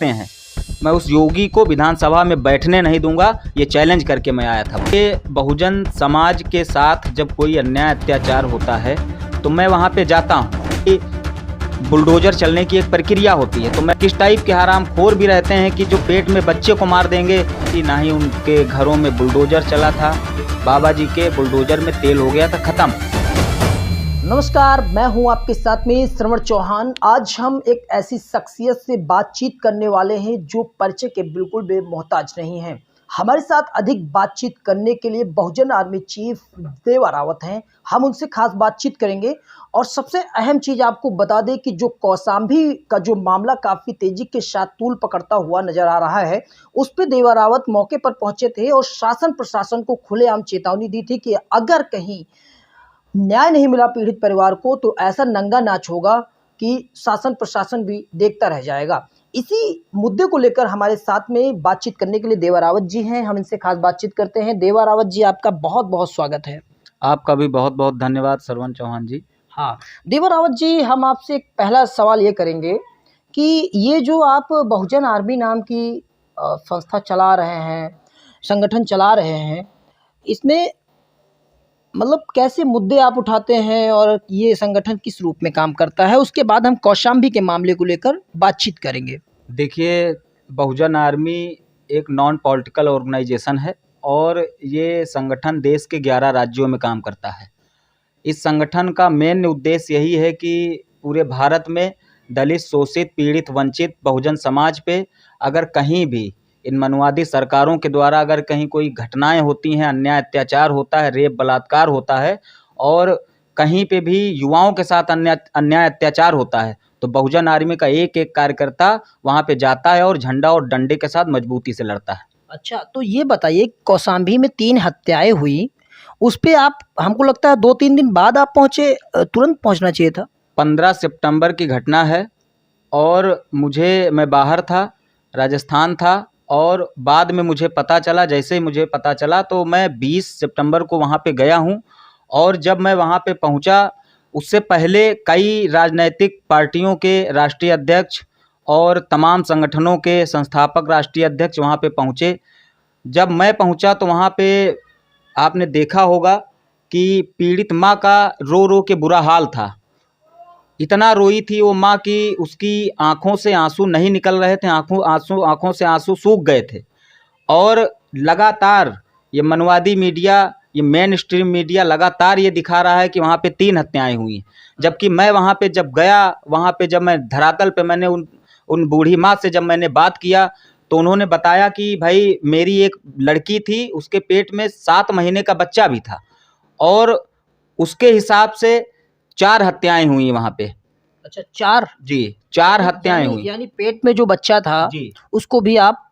करते हैं, मैं उस योगी को विधानसभा में बैठने नहीं दूंगा। ये चैलेंज करके मैं आया था। ये बहुजन समाज के साथ जब कोई अन्याय अत्याचार होता है तो मैं वहाँ पे जाता हूँ। बुलडोजर चलने की एक प्रक्रिया होती है, तो मैं किस टाइप के हरामखोर भी रहते हैं कि जो पेट में बच्चे को मार देंगे कि ना ही उनके घरों में बुलडोजर चला था, बाबा जी के बुलडोजर में तेल हो गया था खत्म। नमस्कार, मैं हूं आपके साथ में श्रवण चौहान। आज हम एक ऐसी शख्सियत से बातचीत करने वाले हैं जो परिचय के बिल्कुल भी मोहताज नहीं हैं। हमारे साथ अधिक बातचीत करने के लिए बहुजन आर्मी चीफ देवा रावत हैं। हम उनसे खास बातचीत करेंगे और सबसे अहम चीज़ आपको बता दें कि जो कौशाम्बी का जो मामला काफ़ी तेजी के साथ तूल पकड़ता हुआ नजर आ रहा है, उस पर देवा रावत मौके पर पहुंचे थे और शासन प्रशासन को खुलेआम चेतावनी दी थी कि अगर कहीं न्याय नहीं मिला पीड़ित परिवार को तो ऐसा नंगा नाच होगा कि शासन प्रशासन भी देखता रह जाएगा। इसी मुद्दे को लेकर हमारे साथ में बातचीत करने के लिए देवा रावत जी हैं। हम इनसे खास बातचीत करते हैं। देवा रावत जी, आपका बहुत बहुत स्वागत है। आपका भी बहुत बहुत धन्यवाद श्रवण चौहान जी। हाँ देवा रावत जी, हम आपसे एक पहला सवाल ये करेंगे कि ये जो आप बहुजन आर्मी नाम की संस्था चला रहे हैं, संगठन चला रहे हैं, इसमें मतलब कैसे मुद्दे आप उठाते हैं और ये संगठन किस रूप में काम करता है, उसके बाद हम कौशाम्बी के मामले को लेकर बातचीत करेंगे। देखिए, बहुजन आर्मी एक नॉन पॉलिटिकल ऑर्गेनाइजेशन है और ये संगठन देश के 11 राज्यों में काम करता है। इस संगठन का मेन उद्देश्य यही है कि पूरे भारत में दलित, शोषित, पीड़ित, वंचित बहुजन समाज पे अगर कहीं भी इन मनवादी सरकारों के द्वारा अगर कहीं कोई घटनाएं होती हैं, अन्याय अत्याचार होता है, रेप बलात्कार होता है और कहीं पे भी युवाओं के साथ अन्याय अत्याचार होता है, तो बहुजन आर्मी का एक एक कार्यकर्ता वहाँ पे जाता है और झंडा और डंडे के साथ मजबूती से लड़ता है। अच्छा, तो ये बताइए, कौशाम्बी में 3 हत्याएं हुई, उस पे आप, हमको लगता है 2-3 दिन बाद आप पहुँचे, तुरंत पहुँचना चाहिए था। 15 सितंबर की घटना है और मैं बाहर था, राजस्थान था और बाद में मुझे पता चला, जैसे ही मुझे पता चला तो मैं 20 सितंबर को वहाँ पे गया हूँ। और जब मैं वहाँ पे पहुँचा, उससे पहले कई राजनैतिक पार्टियों के राष्ट्रीय अध्यक्ष और तमाम संगठनों के संस्थापक राष्ट्रीय अध्यक्ष वहाँ पे पहुँचे। जब मैं पहुँचा तो वहाँ पे आपने देखा होगा कि पीड़ित माँ का रो रो के बुरा हाल था। इतना रोई थी वो माँ कि उसकी आंखों से आंसू नहीं निकल रहे थे, आंखों से आंसू सूख गए थे। और लगातार ये मनवादी मीडिया, ये मेन स्ट्रीम मीडिया लगातार ये दिखा रहा है कि वहाँ पे 3 हत्याएं हुई, जबकि मैं वहाँ पे जब गया, वहाँ पे जब मैं धरातल पे मैंने उन बूढ़ी माँ से जब मैंने बात किया तो उन्होंने बताया कि भाई मेरी एक लड़की थी, उसके पेट में 7 महीने का बच्चा भी था और उसके हिसाब से 4 हत्याएं हुई वहाँ पे। अच्छा, 4? जी, 4 हत्याएं हुई। यानी पेट में जो बच्चा था जी, उसको भी आप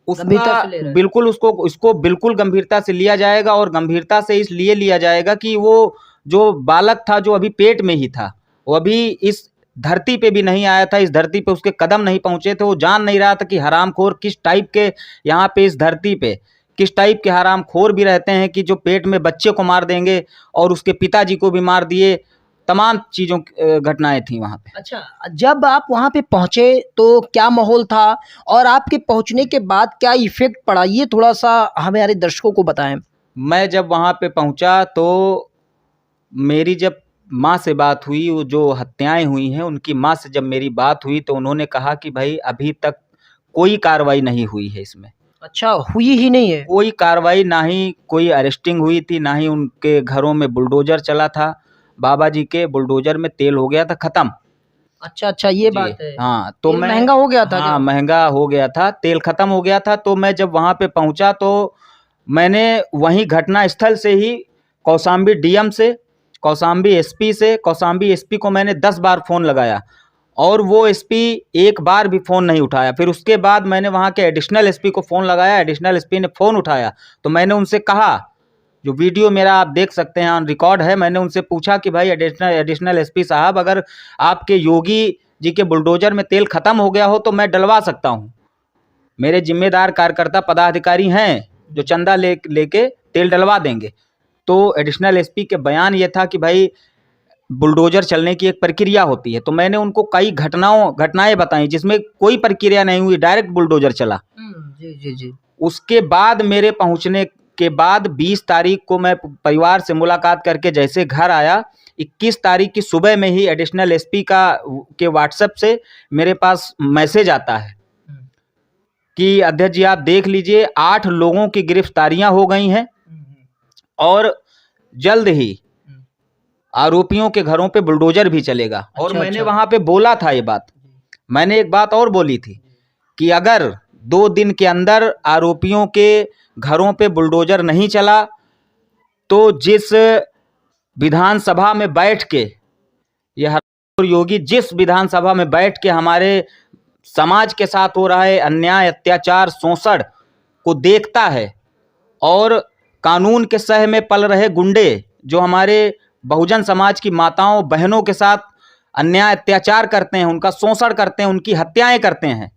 गंभीरता से ले रहे हैं? बिल्कुल, इसको बिल्कुल गंभीरता से लिया जाएगा और गंभीरता से इसलिए लिया जाएगा कि वो जो बालक था, जो अभी पेट में ही था, वो अभी इस धरती पे भी नहीं आया था, इस धरती पे उसके कदम नहीं पहुंचे थे। वो जान नहीं रहा था कि हरामखोर किस टाइप के यहाँ पे इस धरती पे किस टाइप के हरामखोर भी रहते हैं कि जो पेट में बच्चे को मार देंगे और उसके पिताजी को भी मार दिए। तमाम चीज़ों घटनाएं थी वहाँ पे। अच्छा, जब आप वहाँ पे पहुँचे तो क्या माहौल था और आपके पहुँचने के बाद क्या इफेक्ट पड़ा, ये थोड़ा सा हमारे दर्शकों को बताएं। मैं जब वहाँ पे पहुँचा तो मेरी जब माँ से बात हुई, वो जो हत्याएं हुई हैं उनकी माँ से जब मेरी बात हुई तो उन्होंने कहा कि भाई अभी तक कोई कार्रवाई नहीं हुई है इसमें। अच्छा, हुई ही नहीं है? कोई कार्रवाई, ना ही कोई अरेस्टिंग हुई थी, ना ही उनके घरों में बुलडोजर चला था। बाबा जी के बुलडोजर में तेल हो गया था खत्म। अच्छा, ये बात है। हाँ, तो तेल मैं महंगा हो गया था क्या? हाँ, महंगा हो गया था, तेल खत्म हो गया था। तो मैं जब वहाँ पे पहुँचा तो मैंने वहीं घटना स्थल से ही कौशाम्बी डीएम से, कौशाम्बी एसपी से, कौशाम्बी एसपी को मैंने 10 बार फ़ोन लगाया और वो एसपी एक बार भी फ़ोन नहीं उठाया। फिर उसके बाद मैंने वहाँ के एडिशनल एसपी को फ़ोन लगाया, एडिशनल एसपी ने फ़ोन उठाया। तो मैंने उनसे कहा, जो वीडियो मेरा आप देख सकते हैं, ऑन रिकॉर्ड है, मैंने उनसे पूछा कि भाई एडिशनल एसपी साहब, अगर आपके योगी जी के बुलडोजर में तेल खत्म हो गया हो तो मैं डलवा सकता हूँ। मेरे जिम्मेदार कार्यकर्ता पदाधिकारी हैं जो चंदा लेके तेल डलवा देंगे। तो एडिशनल एसपी के बयान ये था कि भाई बुलडोजर चलने की एक प्रक्रिया होती है। तो मैंने उनको कई घटनाएं बताई जिसमें कोई प्रक्रिया नहीं हुई, डायरेक्ट बुलडोजर चला। जी जी जी। उसके बाद मेरे पहुंचने के बाद 20 तारीख को मैं परिवार से मुलाकात करके जैसे घर आया, 21 तारीख की सुबह में ही एडिशनल एसपी के व्हाट्सएप से मेरे पास मैसेज आता है कि अध्यक्ष जी आप देख लीजिए 8 लोगों की गिरफ्तारियां हो गई हैं और जल्द ही आरोपियों के घरों पे बुलडोजर भी चलेगा। और मैंने वहां पे बोला था ये बात, मैंने एक बात और बोली थी कि अगर 2 दिन के अंदर आरोपियों के घरों पे बुलडोजर नहीं चला तो जिस विधानसभा में बैठ के यह योगी जिस विधानसभा में बैठ के हमारे समाज के साथ हो रहा है अन्याय, अत्याचार, शोषण को देखता है और कानून के सह में पल रहे गुंडे जो हमारे बहुजन समाज की माताओं बहनों के साथ अन्याय अत्याचार करते हैं, उनका शोषण करते हैं, उनकी हत्याएं करते हैं,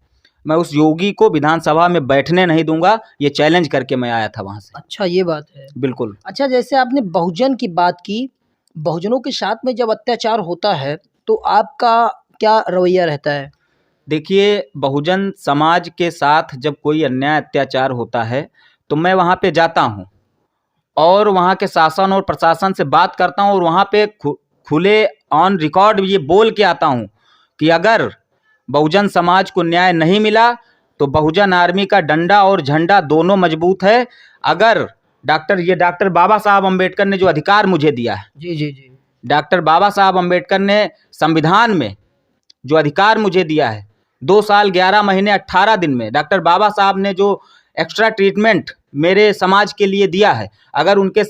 मैं उस योगी को विधानसभा में बैठने नहीं दूंगा। ये चैलेंज करके मैं आया था वहां से। अच्छा, ये बात है। बिल्कुल। अच्छा, जैसे आपने बहुजन की बात की, बहुजनों के साथ में जब अत्याचार होता है तो आपका क्या रवैया रहता है? देखिए, बहुजन समाज के साथ जब कोई अन्याय अत्याचार होता है तो मैं वहां पे जाता हूं और वहां के शासन और प्रशासन से बात करता हूं और वहां पे खुले ऑन रिकॉर्ड ये बोल के आता हूं कि अगर बहुजन समाज को न्याय नहीं मिला तो बहुजन आर्मी का डंडा और झंडा दोनों मजबूत है। अगर डॉक्टर बाबा साहब अम्बेडकर ने जो अधिकार मुझे दिया है, जी जी जी, डॉक्टर बाबा साहब अम्बेडकर ने संविधान में जो अधिकार मुझे दिया है, 2 साल 11 महीने 18 दिन में डॉक्टर बाबा साहब ने जो एक्स्ट्रा ट्रीटमेंट मेरे समाज के लिए दिया है, अगर उनके